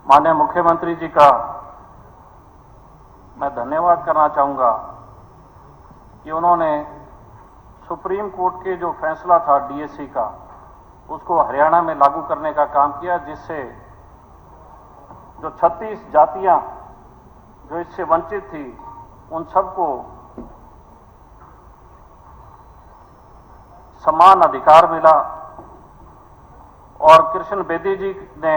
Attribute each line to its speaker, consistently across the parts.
Speaker 1: माननीय मुख्यमंत्री जी का मैं धन्यवाद करना चाहूँगा कि उन्होंने सुप्रीम कोर्ट के जो फैसला था डीएससी का, उसको हरियाणा में लागू करने का काम किया, जिससे जो 36 जातियां जो इससे वंचित थी उन सबको समान अधिकार मिला। और कृष्ण बेदी जी ने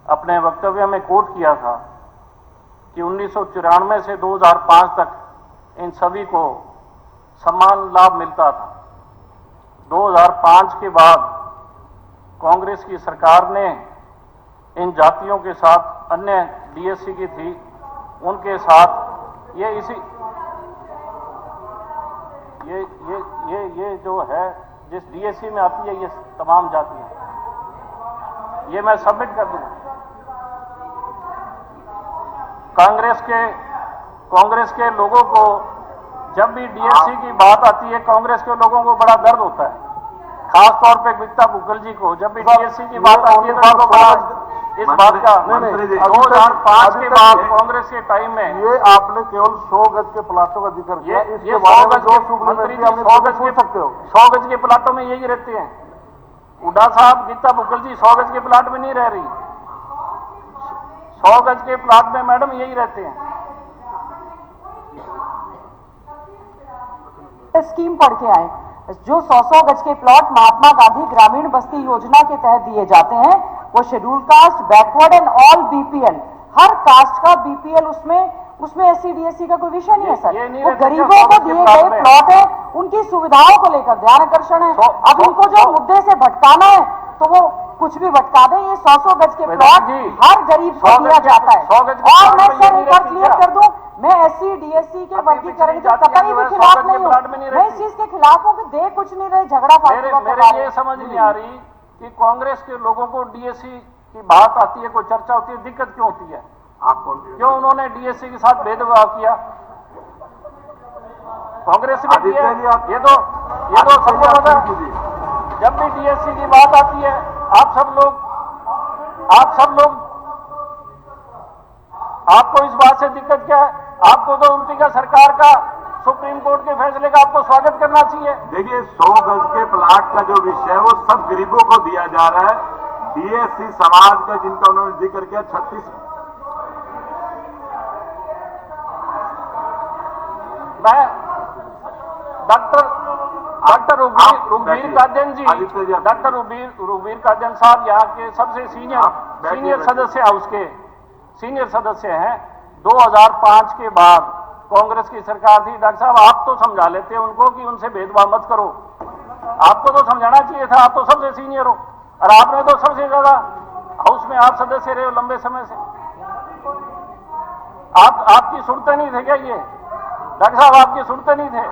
Speaker 1: अपने वक्तव्य में कोट किया था कि 1994 से 2005 तक इन सभी को समान लाभ मिलता था। 2005 के बाद कांग्रेस की सरकार ने इन जातियों के साथ, अन्य डीएससी की थी उनके साथ ये जो है जिस डीएससी में आती है ये तमाम जातियां, ये मैं सबमिट कर दूंगा। कांग्रेस के लोगों को जब भी डीएससी की बात आती है, कांग्रेस के लोगों को बड़ा दर्द होता है, खास तौर पे गीता बुक्कल जी को जब भी डीएससी की बात आती है तो उनको बड़ा इस बात का 2005 के बाद कांग्रेस के टाइम में
Speaker 2: ये आपने केवल 100 गज के प्लाटों का जिक्र किया।
Speaker 1: ये 100 गज के प्लाटों में यही रहते हैं। हुड्डा साहब, गीता बुक्कल जी 100 गज के प्लाट में नहीं रह रही, 100 गज के प्लाट में मैडम यही रहते हैं।
Speaker 3: स्कीम पढ़ के आए, जो 100 गज के प्लॉट महात्मा गांधी ग्रामीण बस्ती योजना के तहत दिए जाते हैं, वो schedule caste, backward and all BPL, हर कास्ट का बीपीएल, उसमें एससी डीएससी का कोई विषय नहीं है सर। वो गरीबों को दिए गए प्लॉट है, उनकी सुविधाओं को लेकर ध्यान आकर्षण है। अब इनको जो मुद्दे से भटकाना है तो वो कुछ भी भटका दें। ये 100 गज के प्लॉट हर गरीब को दिया जाता है। और मैं सर एक बार क्लियर कर दूं, मैं एससी डीएससी के वर्गीकरण के कतई भी खिलाफ नहीं हूं। मैं इस चीज के खिलाफ हूं कि दे कुछ नहीं रहे, झगड़ा फालतू।
Speaker 1: मेरे ये समझ नहीं आ रही कि कांग्रेस के लोगों को डीएससी की बात आती है, कोई चर्चा होती है, दिक्कत क्यों होती है? क्यों उन्होंने डीएससी के साथ भेदभाव किया? कांग्रेस में किया ये तो सबको पता है। जब भी डीएससी की बात आती है, आप सब लोग आपको इस बात से दिक्कत क्या है? आपको तो उल्टी का सरकार का, सुप्रीम कोर्ट के फैसले का आपको स्वागत करना चाहिए।
Speaker 2: देखिए, 100 गज के प्लाट का जो विषय है वो सब गरीबों को दिया जा रहा है। डीएससी समाज का जिनका उन्होंने जिक्र किया 36,
Speaker 1: मैं डॉक्टर रुबीर कादियान जी, डॉक्टर रुबीर कादियान साहब यहाँ के सबसे सीनियर सदस्य हाउस के सीनियर सदस्य हैं। 2005 के बाद कांग्रेस की सरकार थी। डॉक्टर साहब, आप तो समझा लेते उनको कि उनसे भेदभाव मत करो, आपको तो समझाना चाहिए था, आप तो सबसे सीनियर हो और आपने तो सबसे ज्यादा हाउस में आप सदस्य रहे हो लंबे समय से। आपकी सुनते नहीं थे क्या? ये डॉक्टर साहब आपकी सुनते नहीं थे?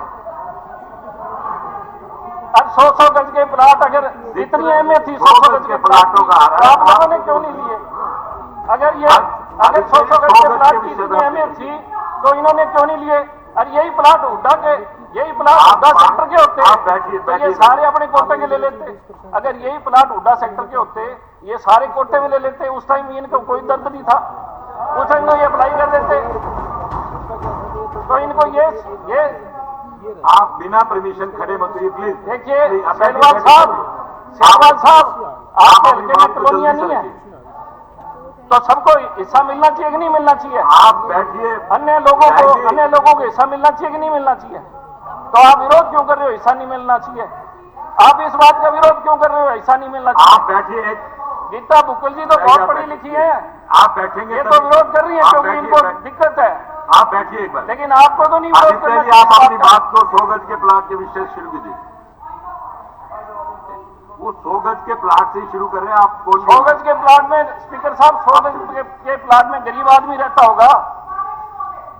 Speaker 1: अब 100 गज के प्लाट अगर इतनी अहमियत थी 100 गज के प्लाटों का, आप लोगों ने क्यों नहीं लिए? अगर 100 गज के प्लाट की इतनी अहमियत थी तो इन्होंने क्यों नहीं लिए? और यही प्लाट हुड्डा सेक्टर के होते तो ये सारे अपने कोटे के ले लेते। अगर यही प्लाट हुड्डा सेक्टर के होते, ये सारे कोटे में ले लेते। उस टाइम इनको कोई दर्द नहीं था, उस टाइम ये अप्लाई कर देते। तो इनको ये
Speaker 2: आप बिना परमिशन खड़े मत होइए प्लीज।
Speaker 1: देखिए सेलवाल साहब, आपके हल्के में कॉलोनियां नहीं है तो सबको हिस्सा मिलना चाहिए कि नहीं मिलना चाहिए?
Speaker 2: आप बैठिए।
Speaker 1: अन्य लोगों को हिस्सा मिलना चाहिए कि नहीं मिलना चाहिए? तो आप विरोध क्यों कर रहे हो? हिस्सा नहीं मिलना चाहिए। आप इस बात का विरोध क्यों कर रहे हो? हिस्सा नहीं मिलना चाहिए।
Speaker 2: आप बैठिए।
Speaker 1: गीता बुक्कल जी तो बहुत पढ़ी लिखी है,
Speaker 2: आप बैठेंगे
Speaker 1: ये तो विरोध कर रही है क्योंकि इनको दिक्कत है।
Speaker 2: आप बैठिए एक बार,
Speaker 1: लेकिन आपको तो नहीं विरोध करना चाहिए।
Speaker 2: आप अपनी बात को 100 गज के प्लाट के विषय शुरू कीजिए। वो 100 गज के प्लाट से ही शुरू कर रहे हैं आप।
Speaker 1: 100 गज के प्लाट में स्पीकर साहब, 100 गज के प्लाट में गरीब आदमी रहता होगा,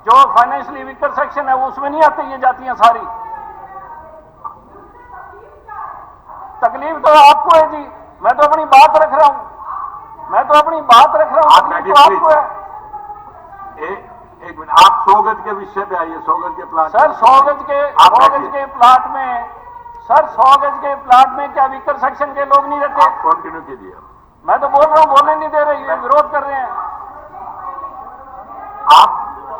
Speaker 1: जो फाइनेंशियली वीकर सेक्शन है, वो उसमें नहीं आते ये जातियां सारी। तकलीफ तो आपको है जी, मैं तो अपनी बात रख रहा हूं, तकलीफ तो आपको है।
Speaker 2: एक मिनट, आप 100 गज के विषय पे आइए। 100 गज के प्लाट
Speaker 1: सर, 100 गज के प्लाट में, सर 100 गज के प्लाट में क्या वीकर सेक्शन के लोग नहीं रहते?
Speaker 2: कंटिन्यू कीजिए।
Speaker 1: मैं तो बोल रहा हूं, बोलने नहीं दे रही, ये विरोध कर रहे हैं।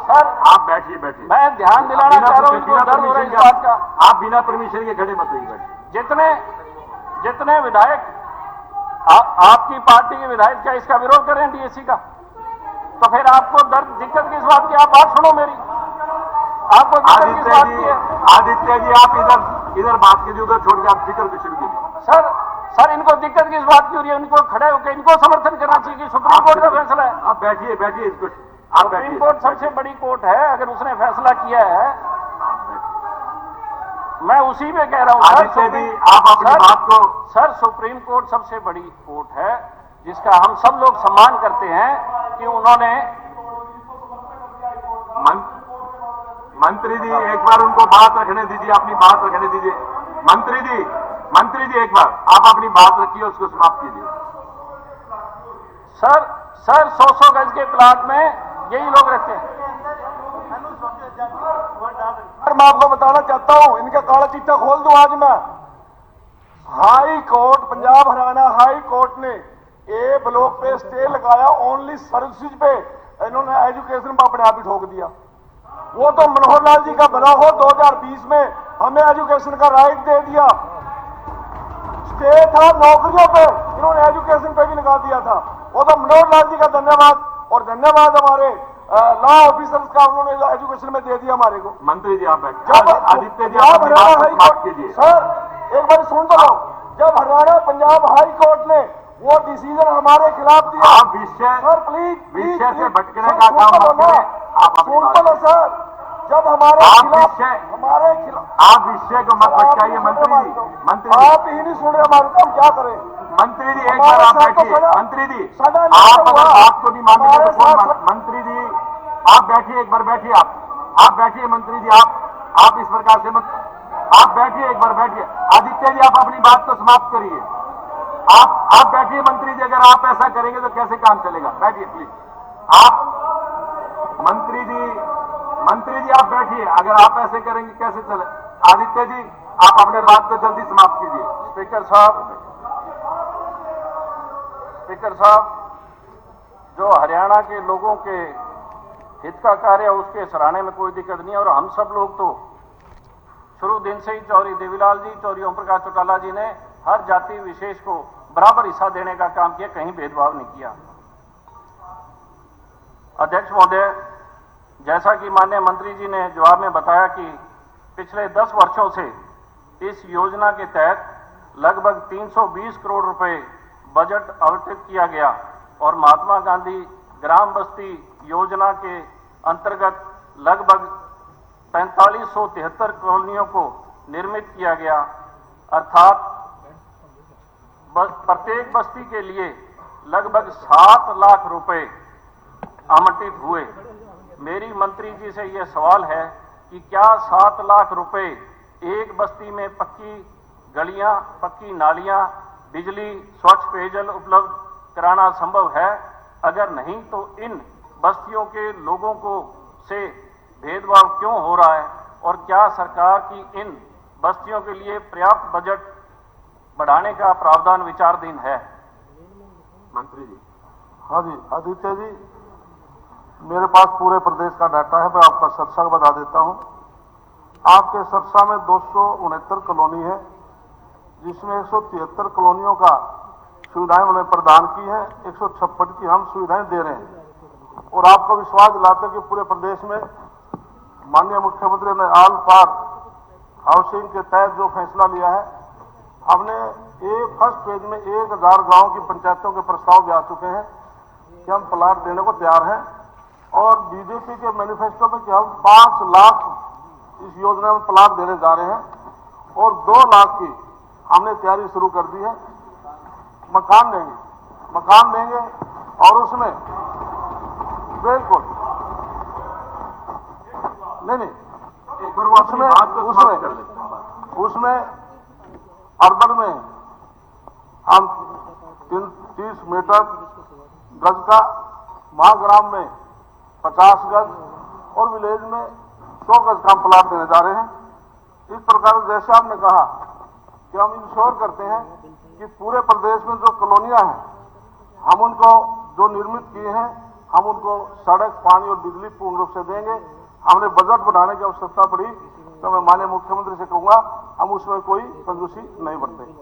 Speaker 1: सर
Speaker 2: आप बैठिए बैठिए।
Speaker 1: मैं ध्यान दिलाना चाह रहा हूं, इनको दर्द हो रहा है इस बात का।
Speaker 2: आप बिना परमिशन के खड़े मत होइए, बैठिए।
Speaker 1: जितने विधायक आपकी पार्टी के विधायक क्या इसका विरोध करें डीएससी का, तो फिर आपको दर्द दिक्कत किस बात की? आप बात सुनो मेरी, आपको दिक्कत किस बात की है?
Speaker 2: आदित्य जी, आप इधर बात कीजिए, उधर छोड़ के आप फिक्र भी शुरू कीजिए।
Speaker 1: सर इनको दिक्कत किस बात की हो रही है? इनको खड़े होकर इनको समर्थन करना चाहिए कि सुप्रीम कोर्ट का फैसला है।
Speaker 2: आप बैठिए बैठिए, इसको आप बैठिए।
Speaker 1: सुप्रीम कोर्ट सबसे बड़ी कोर्ट है, अगर उसने फैसला किया है, मैं उसी में कह रहा हूं
Speaker 2: आदित्य जी, आप अपनी बात को।
Speaker 1: सर सुप्रीम कोर्ट सबसे बड़ी कोर्ट है, जिसका हम सब लोग सम्मान करते हैं कि उन्होंने।
Speaker 2: मंत्री जी, एक बार उनको बात रखने दीजिए, अपनी बात रखने दीजिए। मंत्री जी एक बार आप अपनी बात रखिए, उसको समाप्त कीजिए।
Speaker 1: सर 100 गज के प्लाट में यही लोग रहते हैं।
Speaker 4: मैं आपको बताना चाहता हूं, इनका काला चिट्ठा खोल दूं आज मैं। High court, Punjab Haryana high court ने ए ब्लॉक पे स्टे लगाया, ओनली सर्विसेज पे। इन्होंने एजुकेशन पर अपने आप ही ठोक दिया। वो तो मनोहर लाल जी का बना हो 2020 में हमें एजुकेशन का राइट दे दिया। स्टे था नौकरियों पे, इन्होंने एजुकेशन पे भी लगा दिया था। वो तो मनोहर लाल जी का धन्यवाद, और धन्यवाद हमारे लॉ ऑफिसर्स का, उन्होंने एजुकेशन में दे दिया हमारे को।
Speaker 2: मंत्री जी आप बैठिए। आदित्य जी आप
Speaker 4: हरियाणा हाई
Speaker 2: बात
Speaker 4: कोर्ट
Speaker 2: कीजिए।
Speaker 4: सर एक बार सुन तो लो, जब हरियाणा पंजाब हाई कोर्ट ने वो डिसीजन हमारे खिलाफ दिया।
Speaker 2: आप
Speaker 4: सर प्लीज
Speaker 2: विषय से भटकने का काम मत करें। आप अपनी
Speaker 4: सुन
Speaker 2: बात
Speaker 4: तो लो सर, जब हमारे खिलाफ
Speaker 2: आप विषय को मत भटकाइए। मंत्री जी
Speaker 4: आप ही नहीं सुन रहे हमारे, तो हम क्या करें?
Speaker 2: मंत्री जी एक बार आप बैठिए। मंत्री जी आप अगर बात को नहीं मानेंगे तो कौन? मंत्री जी आप बैठिए, एक बार बैठिए। आप बैठिए मंत्री जी, आप इस प्रकार से मत। आप बैठिए, एक बार बैठिए। आदित्य जी आप अपनी बात को समाप्त करिए। आप बैठिए मंत्री जी, अगर आप ऐसा करेंगे तो कैसे काम चलेगा? बैठिए प्लीज। आप मंत्री जी आप बैठिए, अगर आप ऐसे करेंगे कैसे चले? आदित्य जी आप अपने बात को जल्दी समाप्त कीजिए।
Speaker 1: स्पीकर साहब, जो हरियाणा के लोगों के हित का कार्य है उसके सराहने में कोई दिक्कत नहीं है। और हम सब लोग तो शुरू दिन से ही चौधरी देवीलाल जी, चौधरी ओम प्रकाश चौटाला जी ने हर जाति विशेष को बराबर हिस्सा देने का काम किया, कहीं भेदभाव नहीं किया। अध्यक्ष महोदय, जैसा कि माननीय मंत्री जी ने जवाब में बताया कि पिछले 10 वर्षों से इस योजना के तहत लगभग 320 करोड़ रुपए बजट आवंटित किया गया और महात्मा गांधी ग्राम बस्ती योजना के अंतर्गत लगभग 4573 कॉलोनियों को निर्मित किया गया, अर्थात प्रत्येक बस्ती के लिए लगभग 7 लाख रुपए आवंटित हुए। मेरी मंत्री जी से यह सवाल है कि क्या 7 लाख रुपए एक बस्ती में पक्की गलियां, पक्की नालियां, बिजली, स्वच्छ पेयजल उपलब्ध कराना संभव है? अगर नहीं तो इन बस्तियों के लोगों को से भेदभाव क्यों हो रहा है? और क्या सरकार की इन बस्तियों के लिए पर्याप्त बजट बढ़ाने का प्रावधान विचाराधीन है?
Speaker 2: मंत्री जी।
Speaker 4: हाँ जी आदित्य जी, मेरे पास पूरे प्रदेश का डाटा है, मैं आपका सरसा बता देता हूं। आपके सरसा में 269 कॉलोनी है, जिसमें 173 कॉलोनियों का सुविधाएं उन्हें प्रदान की है, 156 की हम सुविधाएं दे रहे हैं। और आपको विश्वास दिलाते कि पूरे प्रदेश में माननीय मुख्यमंत्री ने ऑल पार हाउसिंग के तहत जो फैसला लिया है, हमने फर्स्ट फेज में 1000 गांव की पंचायतों के प्रस्ताव भी आ चुके हैं कि हम प्लाट देने को तैयार हैं। और बीजेपी के मैनिफेस्टो में कि हम 5 लाख इस योजना में प्लाट देने जा रहे हैं और 2 लाख की हमने तैयारी शुरू कर दी है। मकान देंगे और उसमें बिल्कुल नहीं उसमें अर्बन में हम 30 मीटर गज का, महाग्राम में 50 गज और विलेज में 100 गज का प्लाट देने जा रहे हैं। इस प्रकार जैसे आपने कहा कि हम इंश्योर करते हैं कि पूरे प्रदेश में जो कॉलोनियां हैं हम उनको जो निर्मित किए हैं हम उनको सड़क, पानी और बिजली पूर्ण रूप से देंगे। हमने बजट बढ़ाने की आवश्यकता पड़ी तो मैं माननीय मुख्यमंत्री से कहूंगा हम उसमें कोई कंजूसी नहीं बरतेंगे।